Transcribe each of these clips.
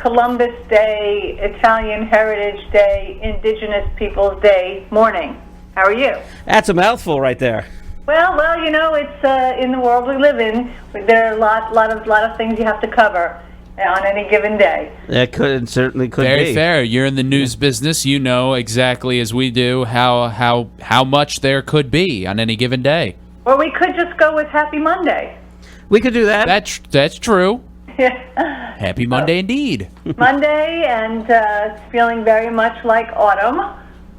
Columbus Day, Italian Heritage Day, Indigenous Peoples Day morning. How are you? That's a mouthful right there. Well, you know, it's in the world we live in. There are a lot of things you have to cover on any given day. It certainly could be. Very fair. You're in the news business. You know exactly as we do how much there could be on any given day. Or we could just go with Happy Monday. We could do that. That's true. Happy Monday indeed. Monday, and it's feeling very much like autumn.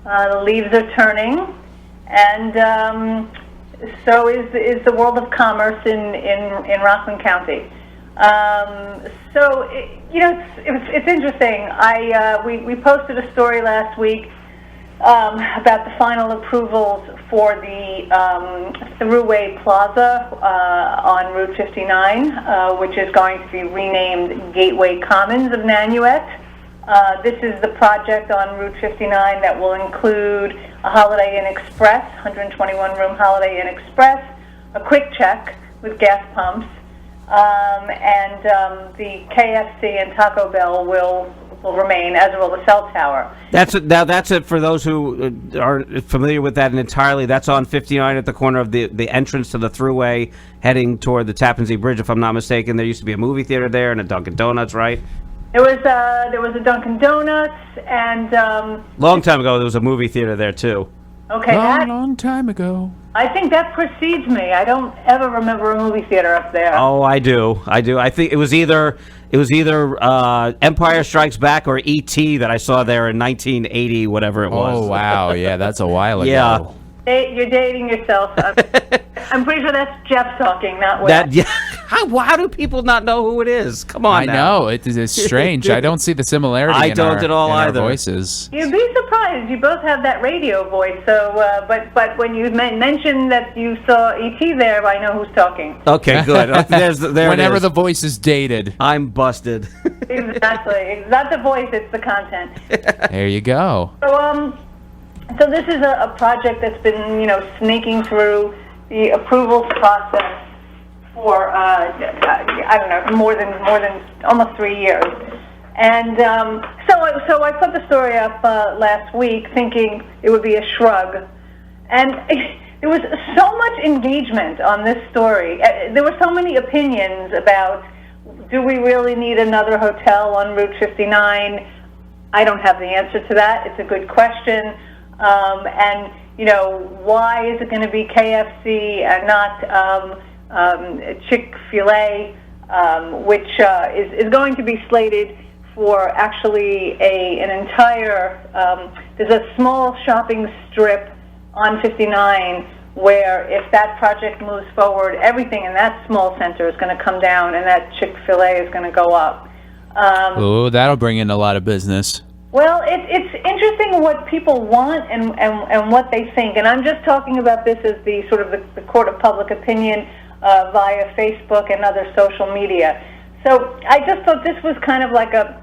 The leaves are turning, and so is the world of commerce in Rockland County. So it's interesting. We posted a story last week about the final approvals for the Thruway Plaza on Route 59, which is going to be renamed Gateway Commons of Nanuet. This is the project on Route 59 that will include a Holiday Inn Express, 121-room Holiday Inn Express, a quick check with gas pumps, and the KFC and Taco Bell will remain, as will the cell tower. That's it for those who are familiar with that entirely. That's on 59 at the corner of the entrance to the Thruway, heading toward the Tappan Zee Bridge, if I'm not mistaken. There used to be a movie theater there and a Dunkin' Donuts, right? There was a Dunkin' Donuts, and long time ago there was a movie theater there too. Okay, long time ago. I think that precedes me. I don't ever remember a movie theater up there. Oh, I do. I think it was either Empire Strikes Back or E.T. that I saw there in 1980, whatever it was. Oh wow, yeah, that's a while ago. Yeah. You're dating yourself. I'm pretty sure that's Jeff talking, not Wes. How do people not know who it is? Come on, I know it is strange. I don't see the similarity. I don't at all either. Our voices. You'd be surprised. You both have that radio voice. So, but when you mentioned that you saw E.T. there, I know who's talking. Okay, good. Whenever the voice is dated, I'm busted. Exactly. It's not the voice; it's the content. There you go. So this is a project that's been, sneaking through the approvals process for I don't know, more than almost 3 years. And so I put the story up last week, thinking it would be a shrug, and there was so much engagement on this story. There were so many opinions about, do we really need another hotel on Route 59? I don't have the answer to that. It's a good question. And why is it going to be KFC and not ChickFilA, which is going to be slated for actually an entire, there's a small shopping strip on 59 where if that project moves forward, everything in that small center is going to come down and that ChickFilA is going to go up. Oh, that'll bring in a lot of business. Well, it's interesting what people want and what they think, and I'm just talking about this as the sort of the court of public opinion via Facebook and other social media. So I just thought this was kind of like a,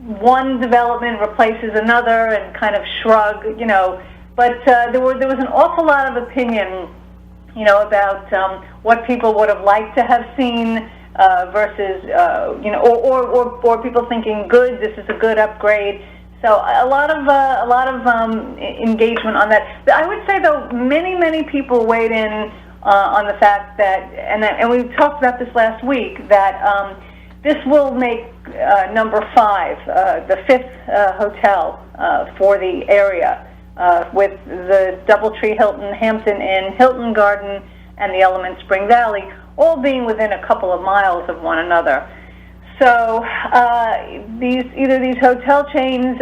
one development replaces another and kind of shrug, but there was an awful lot of opinion, about what people would have liked to have seen. Versus, or people thinking, good, this is a good upgrade. So a lot of engagement on that. I would say, though, many people weighed in on the fact that, and we talked about this last week, that this will make number 5, the 5th hotel for the area, with the DoubleTree Hilton, Hampton Inn, Hilton Garden, and the Element Spring Valley, all being within a couple of miles of one another. So either these hotel chains,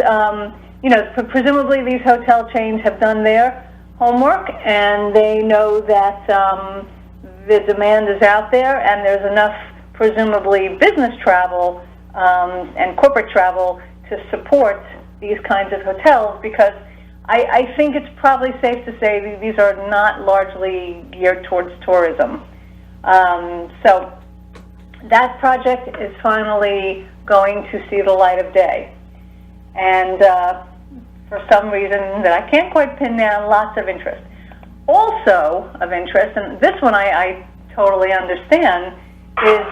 presumably these hotel chains have done their homework and they know that the demand is out there and there's enough, presumably, business travel and corporate travel to support these kinds of hotels, because I think it's probably safe to say these are not largely geared towards tourism. So that project is finally going to see the light of day. And for some reason that I can't quite pin down, lots of interest. Also of interest, and this one I totally understand, is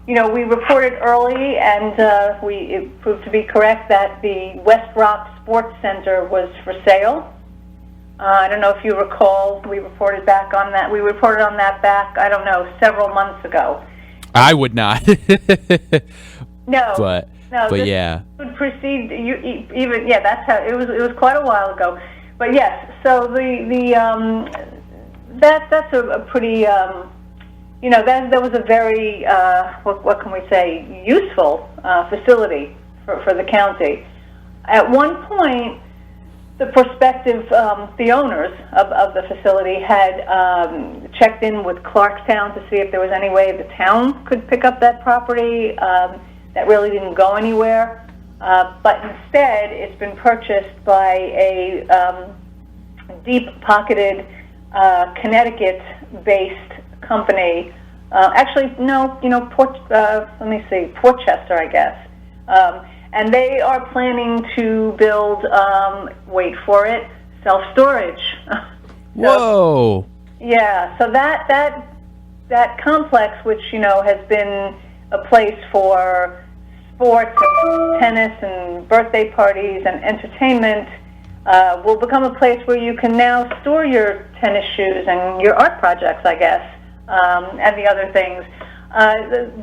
we reported early, and it proved to be correct that the West Rock Sports Center was for sale. I don't know if you recall, we reported back on that. We reported on that back, I don't know, several months ago. I would not. No. But yeah. Would precede even that's how it was. It was quite a while ago, but yes. So that's a pretty that was a very what can we say, useful facility for the county. At one point, the prospective the owners of the facility had checked in with Clarkstown to see if there was any way the town could pick up that property. That really didn't go anywhere, but instead it's been purchased by a deep-pocketed Connecticut-based company. Actually, no, let me see, Portchester, I guess. And they are planning to build, wait for it, self-storage. Whoa! Yeah, so that complex, which, has been a place for sports and tennis and birthday parties and entertainment, will become a place where you can now store your tennis shoes and your art projects, I guess, and the other things.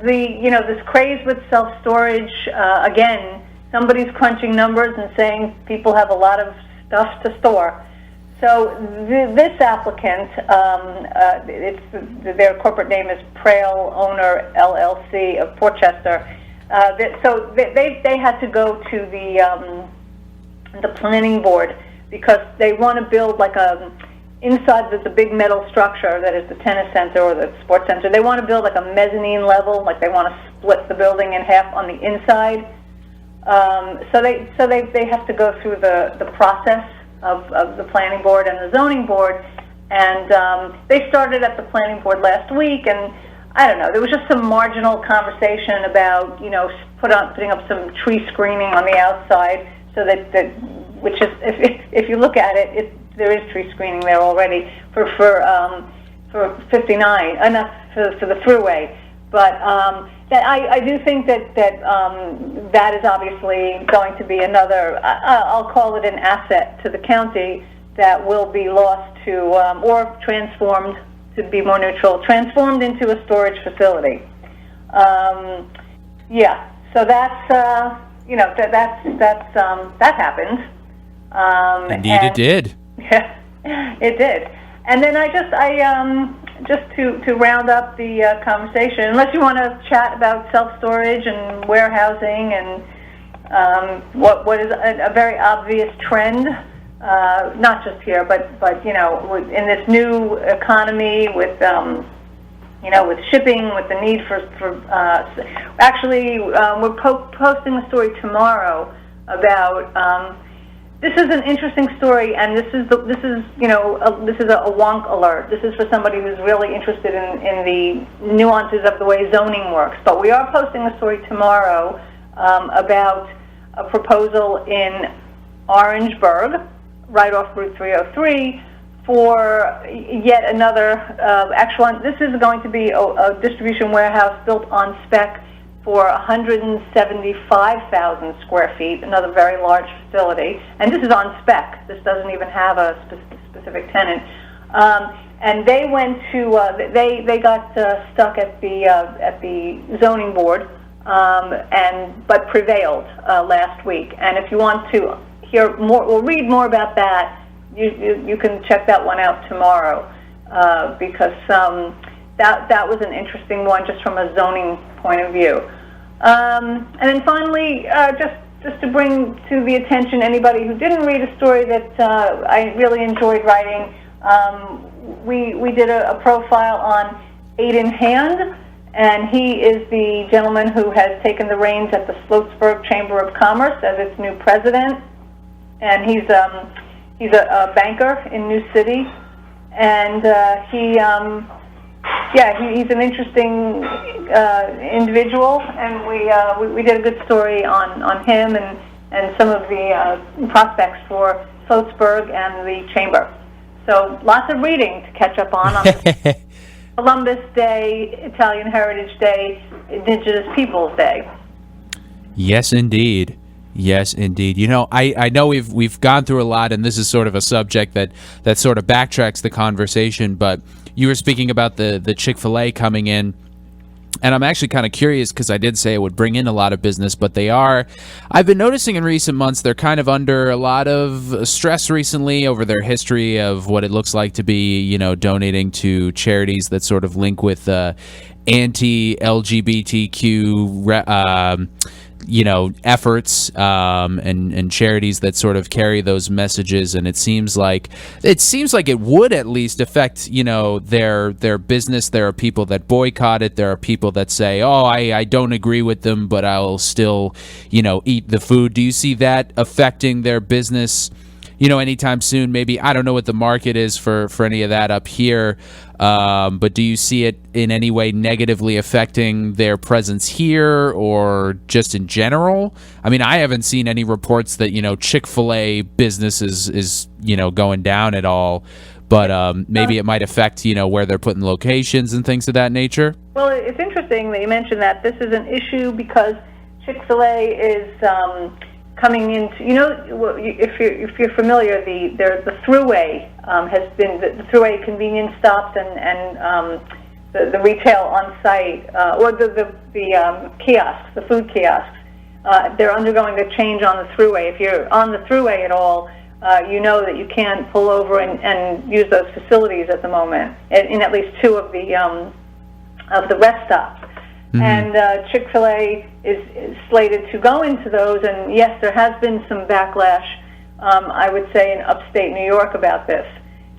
This craze with self-storage, again, somebody's crunching numbers and saying people have a lot of stuff to store. So this applicant, their corporate name is Prail Owner LLC of Portchester. So they had to go to the planning board because they want to build like inside the big metal structure that is the tennis center or the sports center. They want to build like a mezzanine level, like they want to split the building in half on the inside. So they have to go through the process of the planning board and the zoning board, and they started at the planning board last week, and I don't know, there was just some marginal conversation about putting up some tree screening on the outside, so that which is if you look at it, there is tree screening there already for 59, enough for the thruway, but that I do think that is obviously going to be another, I'll call it an asset to the county that will be lost to, or transformed, to be more neutral, transformed into a storage facility. So that's, that happened. Indeed it did. Yeah, it did. And then just to round up the conversation, unless you want to chat about self-storage and warehousing and what is a very obvious trend, not just here, but in this new economy with with shipping, with the need for actually we're posting a story tomorrow about. This is an interesting story, and this is a wonk alert. This is for somebody who's really interested in the nuances of the way zoning works. But we are posting a story tomorrow about a proposal in Orangeburg, right off Route 303, for yet another this is going to be a distribution warehouse built on spec for 175,000 square feet, another very large facility. And this is on spec. This doesn't even have a specific tenant. And they went to, they got stuck at the zoning board, but prevailed last week. And if you want to hear more or read more about that, you can check that one out tomorrow, because that was an interesting one just from a zoning point of view. And then finally, just to bring to the attention anybody who didn't read a story that I really enjoyed writing, we did a profile on Aidan Hand, and he is the gentleman who has taken the reins at the Sloatsburg Chamber of Commerce as its new president, and he's a banker in New City, and he's an interesting individual, and we did a good story on him and some of the prospects for Sloatsburg and the Chamber. So lots of reading to catch up on Columbus Day, Italian Heritage Day. Indigenous Peoples Day. Yes, indeed. Yes, indeed. You know, I know we've gone through a lot, and this is sort of a subject that sort of backtracks the conversation, but you were speaking about the ChickFilA coming in, and I'm actually kind of curious because I did say it would bring in a lot of business, but I've been noticing in recent months they're kind of under a lot of stress recently over their history of what it looks like to be, you know, donating to charities that sort of link with anti-LGBTQ you know, efforts and charities that sort of carry those messages, and it seems like it would at least affect, you know, their business. There are people that boycott it. There are people that say, oh, I don't agree with them, but I'll still, you know, eat the food. Do you see that affecting their business, you know, anytime soon? Maybe, I don't know what the market is for any of that up here, but do you see it in any way negatively affecting their presence here or just in general? I mean, I haven't seen any reports that, you know, ChickFilA business is you know, going down at all, but maybe it might affect, you know, where they're putting locations and things of that nature. Well, it's interesting that you mentioned that. This is an issue because ChickFilA is coming into, you know, if you're familiar, the Thruway has been the Thruway convenience stops and the retail on site or the kiosks, the food kiosks. They're undergoing a change on the Thruway. If you're on the Thruway at all, you know that you can't pull over and use those facilities at the moment in at least two of the rest stops. Mm-hmm. And ChickFilA is slated to go into those, and yes, there has been some backlash, I would say, in upstate New York about this.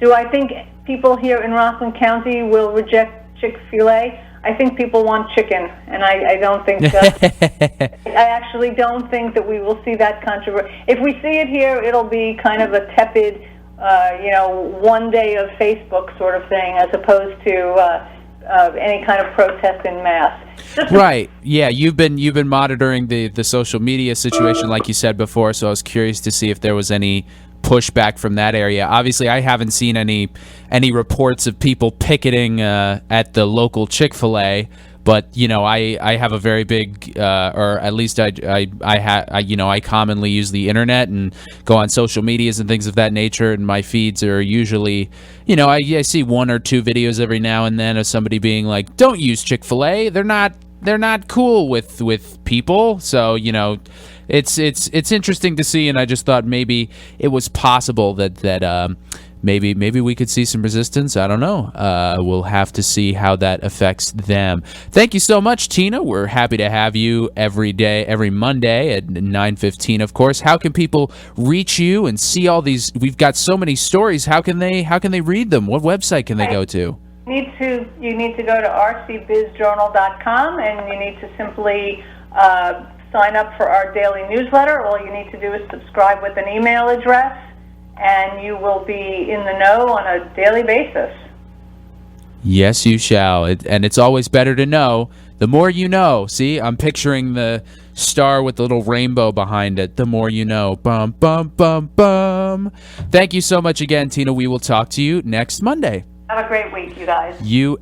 Do I think people here in Rockland County will reject ChickFilA? I think people want chicken, and I don't think I actually don't think that we will see that controversy. If we see it here, it'll be kind of a tepid, you know, one day of Facebook sort of thing, as opposed to any kind of protest in mass. Right. Yeah, you've been monitoring the social media situation, like you said before, so I was curious to see if there was any pushback from that area. Obviously, I haven't seen any reports of people picketing at the local ChickFilA, but you know, I have a very big, or at least I you know, I commonly use the internet and go on social medias and things of that nature, and my feeds are usually, you know, I see one or two videos every now and then of somebody being like, "Don't use ChickFilA. They're not cool with people." So, you know, it's interesting to see, and I just thought maybe it was possible that maybe we could see some resistance. I don't know. We'll have to see how that affects them. Thank you so much, Tina. We're happy to have you every day, every Monday at 9:15, of course. How can people reach you and see all these? We've got so many stories. How can they read them? What website can they go to? You need to go to rcbizjournal.com, and you need to simply sign up for our daily newsletter. All you need to do is subscribe with an email address, and you will be in the know on a daily basis. Yes, you shall. And it's always better to know. The more you know. See, I'm picturing the star with the little rainbow behind it. The more you know. Bum, bum, bum, bum. Thank you so much again, Tina. We will talk to you next Monday. Have a great week, you guys. You